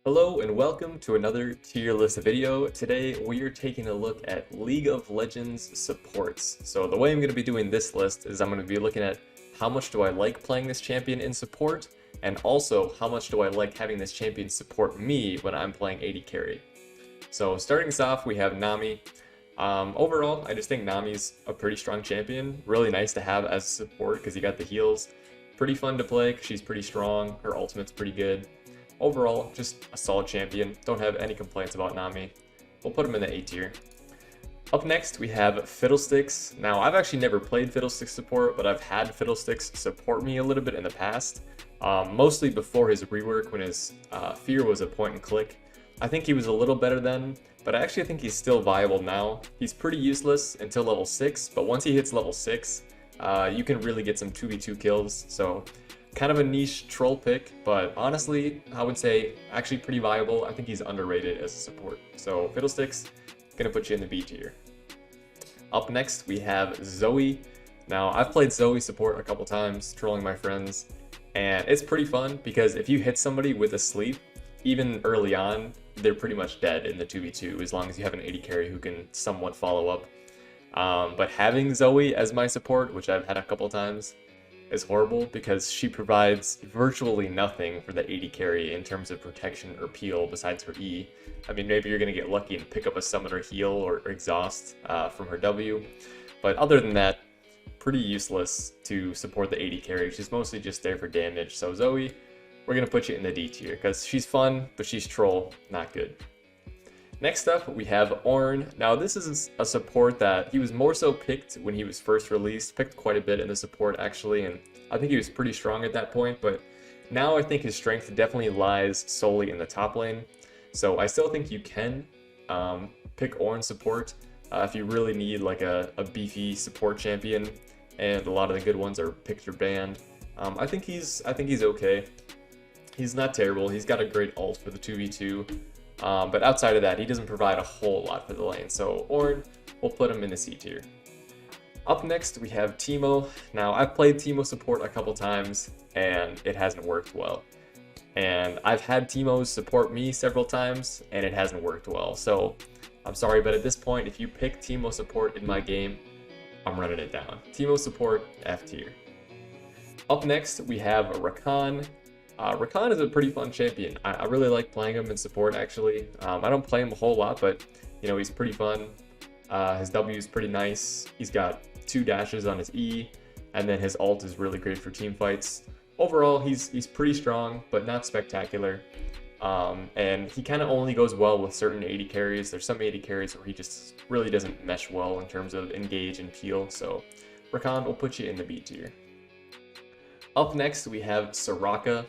Hello and welcome to another tier list video. Today we are taking a look at League of Legends supports. So the way I'm going to be doing this list is I'm going to be looking at how much do I like playing this champion in support, and also how much do I like having this champion support me when I'm playing AD carry. So starting us off, we have Nami. Overall, I just think Nami's a pretty strong champion. Really nice to have as support because you got the heals. Pretty fun to play because she's pretty strong. Her ultimate's pretty good. Overall, just a solid champion. Don't have any complaints about Nami. We'll put him in the A tier. Up next, we have Fiddlesticks. Now, I've actually never played Fiddlesticks support, but I've had Fiddlesticks support me a little bit in the past. Mostly before his rework, when his Fear was a point and click. I think he was a little better then, but I actually think he's still viable now. He's pretty useless until level 6, but once he hits level 6, you can really get some 2v2 kills, so kind of a niche troll pick, but honestly, I would say actually pretty viable. I think he's underrated as a support. So Fiddlesticks, gonna put you in the B tier. Up next, we have Zoe. Now, I've played Zoe support a couple times, trolling my friends, and it's pretty fun because if you hit somebody with a sleep, even early on, they're pretty much dead in the 2v2 as long as you have an AD carry who can somewhat follow up. But having Zoe as my support, which I've had a couple times, is horrible because she provides virtually nothing for the AD carry in terms of protection or peel besides her E. I mean, maybe you're going to get lucky and pick up a summoner heal or exhaust from her W, but other than that, pretty useless to support the AD carry. She's mostly just there for damage. So Zoe, we're going to put you in the D tier because she's fun, but she's troll, not good. Next up, we have Ornn. Now, this is a support that he was more so picked when he was first released, picked quite a bit in the support actually, and I think he was pretty strong at that point, but now I think his strength definitely lies solely in the top lane. So I still think you can pick Ornn support if you really need like a beefy support champion, and a lot of the good ones are picked or banned. I think he's okay. He's not terrible. He's got a great ult for the 2v2. But outside of that, he doesn't provide a whole lot for the lane. So Ornn, we'll put him in the C tier. Up next, we have Teemo. Now, I've played Teemo support a couple times, and it hasn't worked well. And I've had Teemo support me several times, and it hasn't worked well. So I'm sorry, but at this point, if you pick Teemo support in my game, I'm running it down. Teemo support, F tier. Up next, we have Rakan. Rakan is a pretty fun champion. I really like playing him in support, actually. I don't play him a whole lot, but, you know, he's pretty fun. His W is pretty nice. He's got 2 dashes on his E, and then his ult is really great for team fights. Overall, he's pretty strong, but not spectacular. And he kind of only goes well with certain AD carries. There's some AD carries where he just really doesn't mesh well in terms of engage and peel, so Rakan will put you in the B tier. Up next, we have Soraka.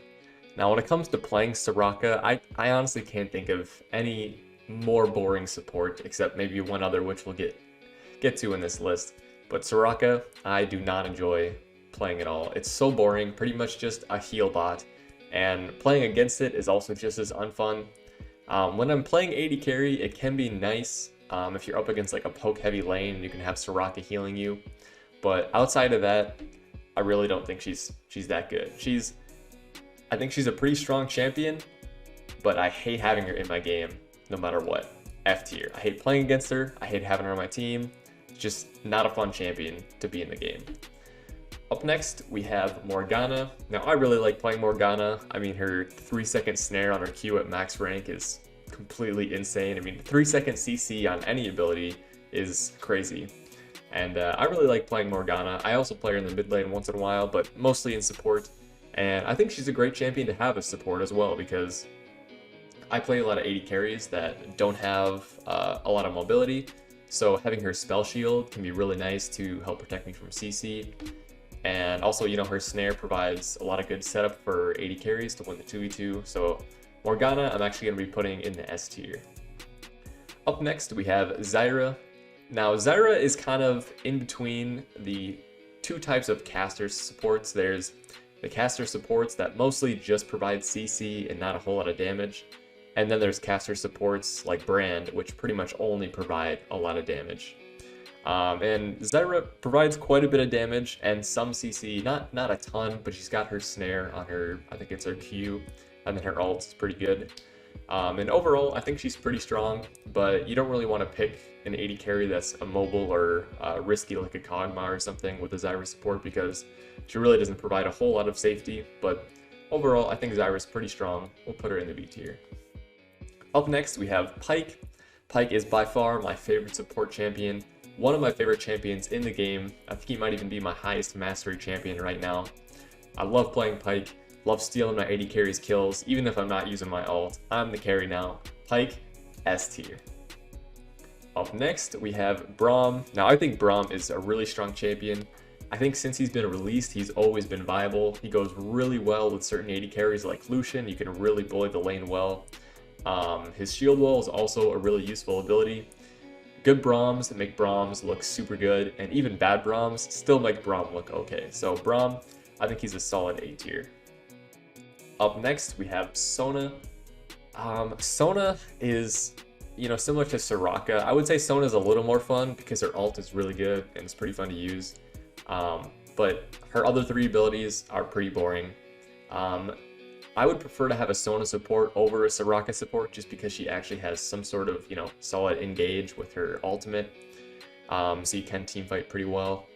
Now, when it comes to playing Soraka, I honestly can't think of any more boring support, except maybe one other, which we'll get to in this list. But Soraka, I do not enjoy playing at all. It's so boring, pretty much just a heal bot, and playing against it is also just as unfun. When I'm playing AD carry, it can be nice if you're up against like a poke-heavy lane, you can have Soraka healing you. But outside of that, I really don't think she's that good. I think she's a pretty strong champion, but I hate having her in my game no matter what. F tier. I hate playing against her. I hate having her on my team. It's just not a fun champion to be in the game. Up next, we have Morgana. Now, I really like playing Morgana. I mean, her 3-second snare on her Q at max rank is completely insane. I mean, 3-second CC on any ability is crazy. And I really like playing Morgana. I also play her in the mid lane once in a while, but mostly in support. And I think she's a great champion to have as support as well, because I play a lot of AD carries that don't have a lot of mobility. So having her spell shield can be really nice to help protect me from CC. And also, you know, her snare provides a lot of good setup for AD carries to win the 2v2. So Morgana, I'm actually going to be putting in the S tier. Up next, we have Zyra. Now, Zyra is kind of in between the 2 types of caster supports. There's the caster supports that mostly just provide CC and not a whole lot of damage. And then there's caster supports like Brand, which pretty much only provide a lot of damage. And Zyra provides quite a bit of damage and some CC, not a ton, but she's got her snare on her, I think it's her Q, and then her ult is pretty good. And overall, I think she's pretty strong, but you don't really want to pick an AD carry that's immobile or risky like a Kog'Maw or something with a Zyra support because she really doesn't provide a whole lot of safety. But overall, I think Zyra's pretty strong. We'll put her in the B tier. Up next, we have Pyke. Pyke is by far my favorite support champion, one of my favorite champions in the game. I think he might even be my highest mastery champion right now. I love playing Pyke. Love stealing my AD carries kills, even if I'm not using my ult. I'm the carry now. Pyke, S tier. Up next, we have Braum. Now, I think Braum is a really strong champion. I think since he's been released, he's always been viable. He goes really well with certain AD carries like Lucian. You can really bully the lane well. His shield wall is also a really useful ability. Good Braums make Braums look super good, and even bad Braums still make Braum look okay. So Braum, I think he's a solid A tier. Up next, we have Sona. Sona is, similar to Soraka. I would say Sona is a little more fun because her ult is really good and it's pretty fun to use. But her other three abilities are pretty boring. I would prefer to have a Sona support over a Soraka support just because she actually has some sort of, solid engage with her ultimate. So you can teamfight pretty well.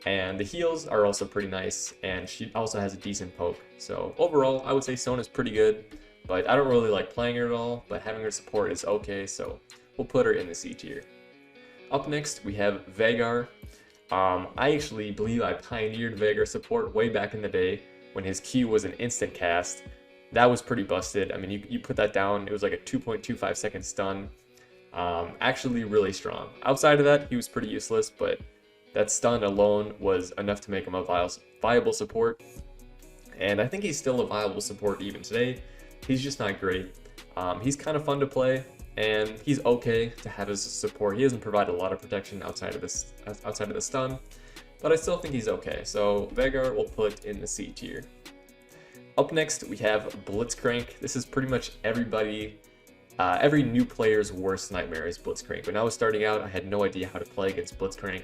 And the heals are also pretty nice, and she also has a decent poke. So overall, I would say Sona's pretty good, but I don't really like playing her at all, but having her support is okay, so we'll put her in the C tier. Up next, we have Veigar. I actually believe I pioneered Veigar support way back in the day when his Q was an instant cast. That was pretty busted. I mean, you put that down, it was like a 2.25 second stun. Actually really strong. Outside of that, he was pretty useless, but that stun alone was enough to make him a viable support. And I think he's still a viable support even today. He's just not great. He's kind of fun to play, and he's okay to have as a support. He doesn't provide a lot of protection outside of the stun, but I still think he's okay. So Veigar will put in the C tier. Up next, we have Blitzcrank. This is pretty much every new player's worst nightmare is Blitzcrank. When I was starting out, I had no idea how to play against Blitzcrank,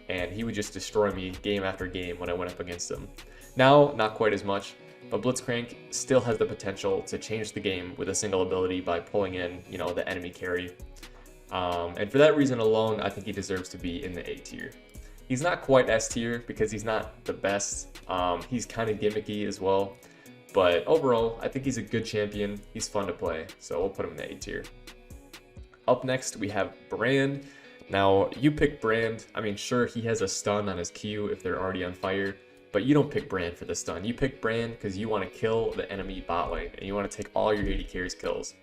and he would just destroy me game after game when I went up against him. Now, not quite as much, but Blitzcrank still has the potential to change the game with a single ability by pulling in, the enemy carry. And for that reason alone, I think he deserves to be in the A tier. He's not quite S tier because he's not the best. He's kind of gimmicky as well. But overall, I think he's a good champion. He's fun to play, so we'll put him in the A tier. Up next, we have Brand. Now, you pick Brand. I mean, sure, he has a stun on his Q if they're already on fire, but you don't pick Brand for the stun. You pick Brand because you want to kill the enemy bot lane, and you want to take all your AD carries kills.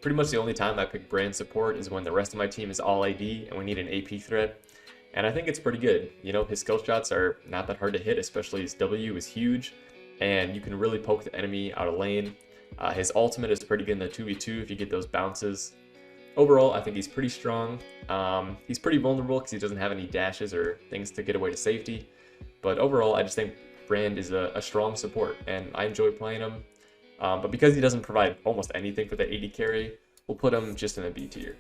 Pretty much the only time I pick Brand support is when the rest of my team is all AD, and we need an AP threat. And I think it's pretty good. His skill shots are not that hard to hit, especially his W is huge, and you can really poke the enemy out of lane. His ultimate is pretty good in the 2v2 if you get those bounces. Overall, I think he's pretty strong. He's pretty vulnerable because he doesn't have any dashes or things to get away to safety. But overall, I just think Brand is a strong support, and I enjoy playing him. But because he doesn't provide almost anything for the AD carry, we'll put him just in a B tier.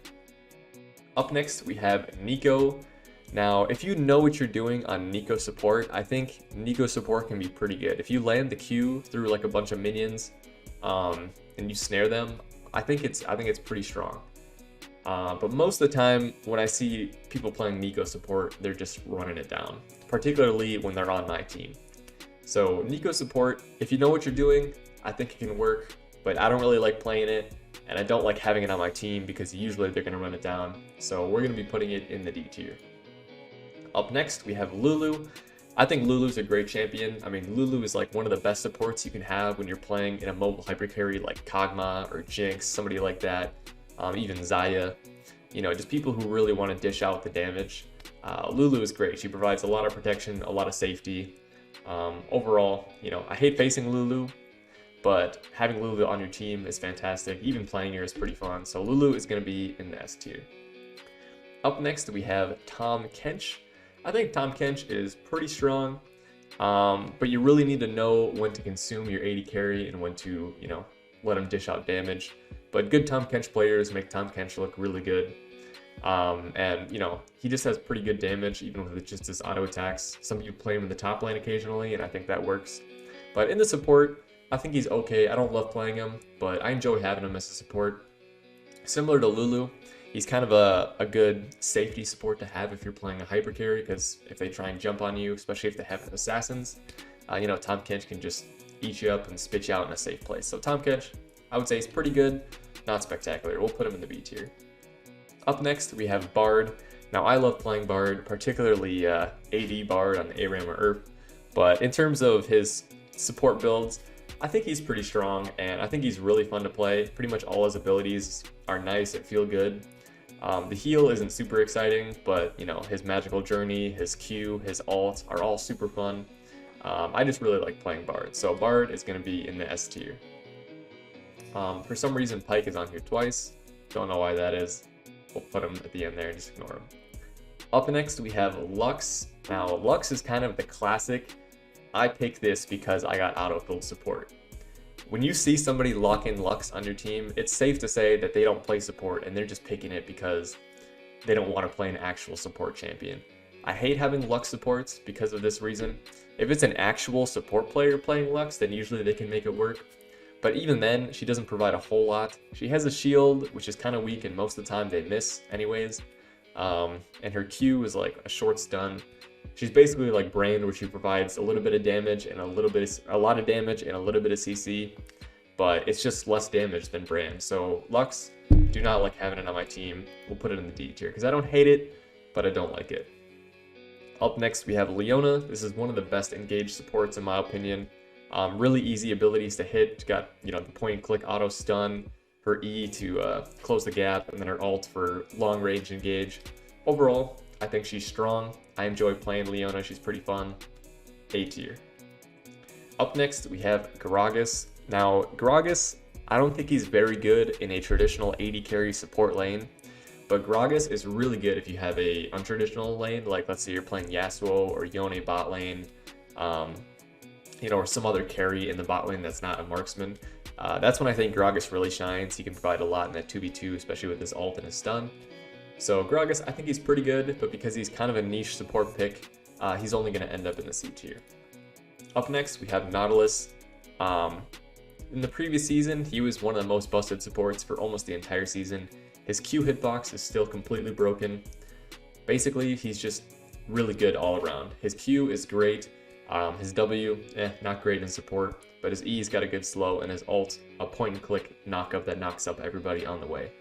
Up next, we have Neeko. Now, if you know what you're doing on Neeko support, I think Neeko support can be pretty good. If you land the Q through like a bunch of minions, and you snare them, I think it's pretty strong. But most of the time, when I see people playing Neeko support, they're just running it down, particularly when they're on my team. So Neeko support, if you know what you're doing, I think it can work, but I don't really like playing it, and I don't like having it on my team because usually they're going to run it down. So we're going to be putting it in the D tier. Up next, we have Lulu. I think Lulu's a great champion. I mean, Lulu is like one of the best supports you can have when you're playing in a mobile hyper carry like Kog'Maw or Jinx, somebody like that. Even Xayah, just people who really want to dish out the damage. Lulu is great. She provides a lot of protection, a lot of safety. Overall, I hate facing Lulu, but having Lulu on your team is fantastic. Even playing her is pretty fun. So Lulu is going to be in the S tier. Up next, we have Tahm Kench. I think Tahm Kench is pretty strong, but you really need to know when to consume your AD carry and when to, let him dish out damage. But good Tahm Kench players make Tahm Kench look really good. And, he just has pretty good damage, even with just his auto attacks. Some people play him in the top lane occasionally, and I think that works. But in the support, I think he's okay. I don't love playing him, but I enjoy having him as a support. Similar to Lulu, he's kind of a good safety support to have if you're playing a hyper carry, because if they try and jump on you, especially if they have assassins, Tahm Kench can just eat you up and spit you out in a safe place. So Tahm Kench, I would say, is pretty good, not spectacular. We'll put him in the B tier. Up next, we have Bard. Now, I love playing Bard, particularly AD Bard on ARAM or ERP, but in terms of his support builds, I think he's pretty strong, and I think he's really fun to play. Pretty much all his abilities are nice and feel good. The heal isn't super exciting, but his magical journey, his Q, his ult are all super fun. I just really like playing Bard, so Bard is going to be in the S tier. For some reason, Pyke is on here twice. Don't know why that is. We'll put him at the end there and just ignore him. Up next, we have Lux. Now, Lux is kind of the classic. I picked this because I got autofill support. When you see somebody lock in Lux on your team, it's safe to say that they don't play support and they're just picking it because they don't want to play an actual support champion. I hate having Lux supports because of this reason. If it's an actual support player playing Lux, then usually they can make it work. But even then, she doesn't provide a whole lot. She has a shield, which is kind of weak, and most of the time they miss anyways. And her Q is like a short stun. She's basically like Brand, where she provides a little bit of damage and a lot of damage and a little bit of CC, but it's just less damage than Brand. So Lux, do not like having it on my team. We'll put it in the D tier because I don't hate it, but I don't like it. Up next, we have Leona. This is one of the best engaged supports in my opinion. Really easy abilities to hit. She's got the point and click auto stun, her E to close the gap, and then her ult for long range engage. Overall, I think she's strong. I enjoy playing Leona. She's pretty fun. A tier. Up next, we have Gragas. Now, Gragas, I don't think he's very good in a traditional AD carry support lane, but Gragas is really good if you have a untraditional lane, like let's say you're playing Yasuo or Yone bot lane, or some other carry in the bot lane that's not a marksman. That's when I think Gragas really shines. He can provide a lot in that 2v2, especially with his ult and his stun. So Gragas, I think he's pretty good, but because he's kind of a niche support pick, he's only going to end up in the C tier. Up next, we have Nautilus. In the previous season, he was one of the most busted supports for almost the entire season. His Q hitbox is still completely broken. Basically, he's just really good all around. His Q is great. His W, not great in support, but his E's got a good slow, and his ult, a point and click knockup that knocks up everybody on the way.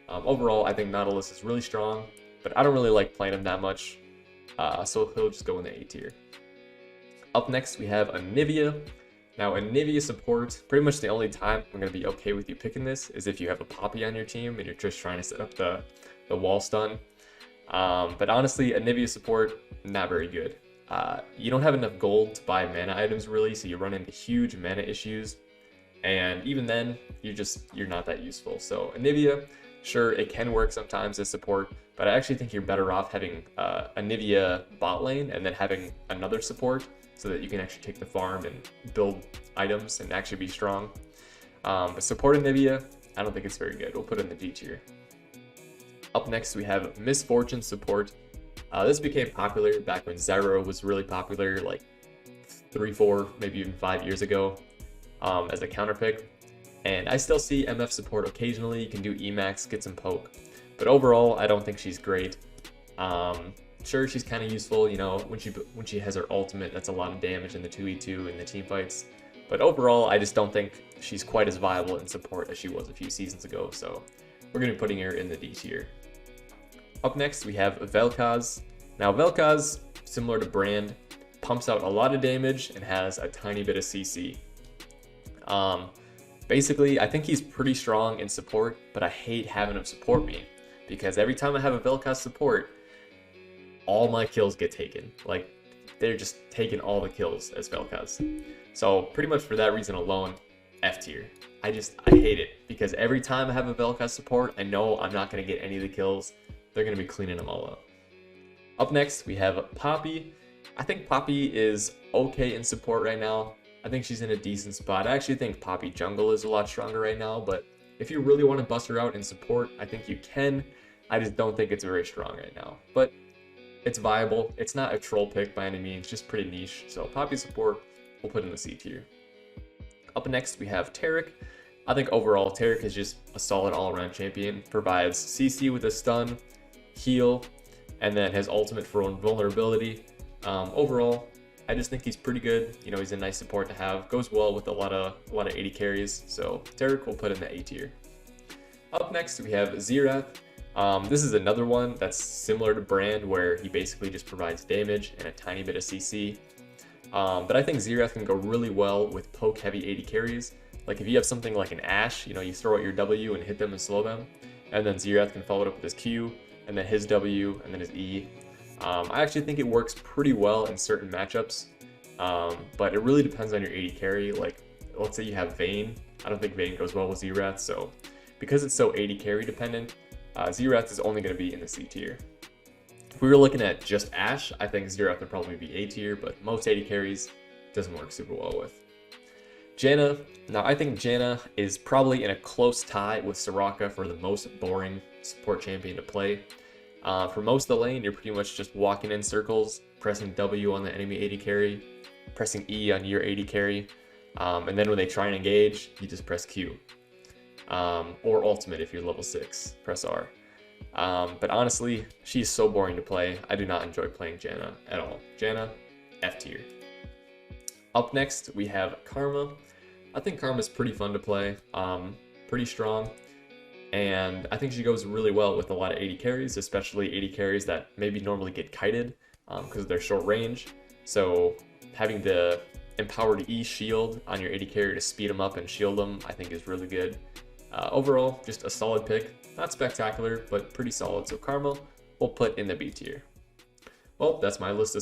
Overall, I think Nautilus is really strong, but I don't really like playing him that much, so he'll just go in the A tier. Up next, we have Anivia. Now, Anivia support, pretty much the only time I'm going to be okay with you picking this is if you have a Poppy on your team and you're just trying to set up the wall stun. But honestly, Anivia support, not very good. You don't have enough gold to buy mana items really, so you run into huge mana issues, and even then, you're not that useful. So Anivia, sure, it can work sometimes as support, but I actually think you're better off having Anivia bot lane and then having another support so that you can actually take the farm and build items and actually be strong. But support Anivia, I don't think it's very good. We'll put it in the D tier. Up next, we have Miss Fortune support. This became popular back when Zyro was really popular, like 3, 4, maybe even 5 years ago, as a counter pick. And I still see MF support occasionally. You can do Emax, get some poke. But overall, I don't think she's great. Sure, she's kind of useful, when she has her ultimate, that's a lot of damage in the 2v2 and the team fights. But overall, I just don't think she's quite as viable in support as she was a few seasons ago. So we're going to be putting her in the D tier. Up next, we have Vel'Koz. Now, Vel'Koz, similar to Brand, pumps out a lot of damage and has a tiny bit of CC. Basically, I think he's pretty strong in support, but I hate having him support me because every time I have a Vel'Koz support, all my kills get taken. Like, they're just taking all the kills as Vel'Koz. So pretty much for that reason alone, F tier. I hate it because every time I have a Vel'Koz support, I know I'm not going to get any of the kills. They're going to be cleaning them all up. Up next, we have Poppy. I think Poppy is okay in support right now. I think she's in a decent spot. I actually think Poppy jungle is a lot stronger right now, but if you really want to bust her out in support, I think you can. I just don't think it's very strong right now. But it's viable. It's not a troll pick by any means, just pretty niche. So Poppy support, we'll put in the C tier. Up next, we have Taric. I think overall, Taric is just a solid all-around champion. Provides CC with a stun, heal, and then his ultimate for invulnerability. Overall, I just think he's pretty good. You know, he's a nice support to have. Goes well with a lot of AD carries. So Taric will put in the A tier. Up next, we have Xerath. This is another one that's similar to Brand, where he basically just provides damage and a tiny bit of CC. But I think Xerath can go really well with poke heavy AD carries. Like if you have something like an Ashe, you know, you throw out your W and hit them and slow them, and then Xerath can follow it up with his Q, and then his W, and then his E. I actually think it works pretty well in certain matchups, but it really depends on your AD carry. Like, let's say you have Vayne. I don't think Vayne goes well with Xerath, so because it's so AD carry dependent, Xerath is only going to be in the C tier. If we were looking at just Ashe, I think Xerath would probably be A tier, but most AD carries doesn't work super well with. Janna. Now I think Janna is probably in a close tie with Soraka for the most boring support champion to play. For most of the lane, you're pretty much just walking in circles, pressing W on the enemy AD carry, pressing E on your AD carry, and then when they try and engage, you just press Q. Or ultimate if you're level 6, press R. But honestly, she's so boring to play. I do not enjoy playing Janna at all. Janna, F tier. Up next, we have Karma. I think Karma's pretty fun to play, pretty strong, and I think she goes really well with a lot of AD carries, especially AD carries that maybe normally get kited because of their short range. So having the empowered E shield on your AD carry to speed them up and shield them, I think is really good. Overall, just a solid pick. Not spectacular, but pretty solid. So Karma, we'll put in the B tier. Well, that's my list of